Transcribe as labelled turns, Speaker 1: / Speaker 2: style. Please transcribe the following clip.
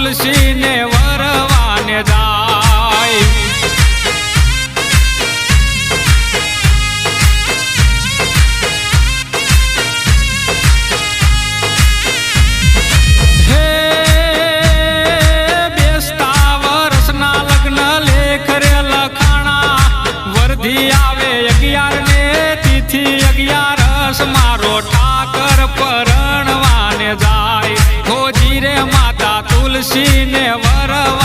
Speaker 1: તુલસી ને વરવાને જાય હે બેસતા વર્ષના લગ્ન લેખ રે લખાણા વરધી આવે 11 ને તિથિ 11 મારો ઠાકર પરણવાને જાય હોજી રે માતા તુલસી ને વરવા